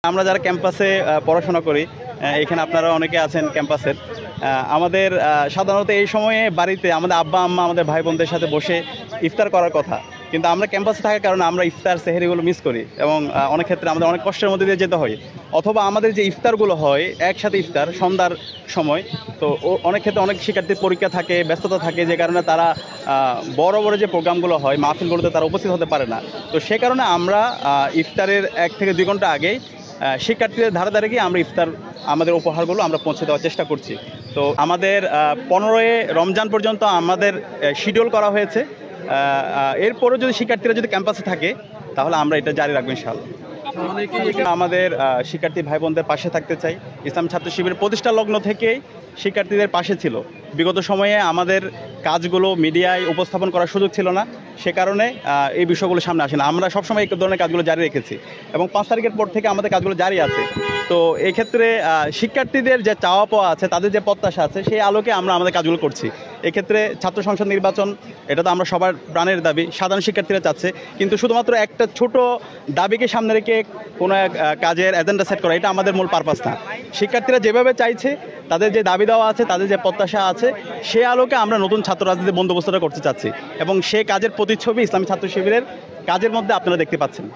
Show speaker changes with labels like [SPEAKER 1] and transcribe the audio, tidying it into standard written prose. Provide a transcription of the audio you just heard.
[SPEAKER 1] আমরা যারা ক্যাম্পাসে পড়াশোনা করি, এখানে আপনারা অনেকে আছেন ক্যাম্পাসের। আমাদের সাধারণত এই সময়ে বাড়িতে আমাদের আব্বা আম্মা আমাদের ভাই বোনদের সাথে বসে ইফতার করার কথা, কিন্তু আমরা ক্যাম্পাসে থাকার কারণে আমরা ইফতার সেহরিগুলো মিস করি এবং অনেক ক্ষেত্রে আমাদের অনেক কষ্টের মধ্যে দিয়ে যেতে হয়। অথবা আমাদের যে ইফতারগুলো হয় একসাথে ইফতার সন্ধ্যার সময়, তো অনেক ক্ষেত্রে অনেক শিক্ষার্থীর পরীক্ষা থাকে, ব্যস্ততা থাকে, যে কারণে তারা বড় বড় যে প্রোগ্রামগুলো হয় মাহফিলগুলোতে তারা উপস্থিত হতে পারে না। তো সে কারণে আমরা ইফতারের 1 থেকে 2 ঘন্টা আগেই শিক্ষার্থীদের ধারে ধারে গিয়ে আমরা ইফতার আমাদের উপহারগুলো আমরা পৌঁছে দেওয়ার চেষ্টা করছি। তো আমাদের 15ই রমজান পর্যন্ত আমাদের শিডিউল করা হয়েছে। এরপরও যদি শিক্ষার্থীরা যদি ক্যাম্পাসে থাকে তাহলে আমরা এটা জারি রাখবো ইনশাআল্লাহ। আমাদের শিক্ষার্থী ভাই বোনদের পাশে থাকতে চাই। ইসলাম ছাত্র শিবিরের প্রতিষ্ঠা লগ্ন থেকেই শিক্ষার্থীদের পাশে ছিল। বিগত সময়ে আমাদের কাজগুলো মিডিয়ায় উপস্থাপন করার সুযোগ ছিল না, সে কারণে এই বিষয়গুলো সামনে আসে না। আমরা সবসময় এই ধরনের কাজগুলো জারি রেখেছি এবং 5 তারিখের পর থেকে আমাদের কাজগুলো জারি আছে। তো এই ক্ষেত্রে শিক্ষার্থীদের যে চাওয়া পাওয়া আছে, তাদের যে প্রত্যাশা আছে, সেই আলোকে আমরা আমাদের কাজগুলো করছি। এক্ষেত্রে ছাত্র সংসদ নির্বাচন, এটা তো আমরা সবার প্রাণের দাবি, সাধারণ শিক্ষার্থীরা চাচ্ছে, কিন্তু শুধুমাত্র একটা ছোট দাবিকে সামনে রেখে কোনো এক কাজের এজেন্ডা সেট করা এটা আমাদের মূল পারপাস না। শিক্ষার্থীরা যেভাবে চাইছে, তাদের যে দাবি দেওয়া আছে, তাদের যে প্রত্যাশা আছে, সে আলোকে আমরা নতুন ছাত্র রাজনীতি বন্দোবস্তটা করতে চাচ্ছি এবং সে কাজের প্রতিচ্ছবি ইসলামী ছাত্র শিবিরের কাজের মধ্যে আপনারা দেখতে পাচ্ছেন।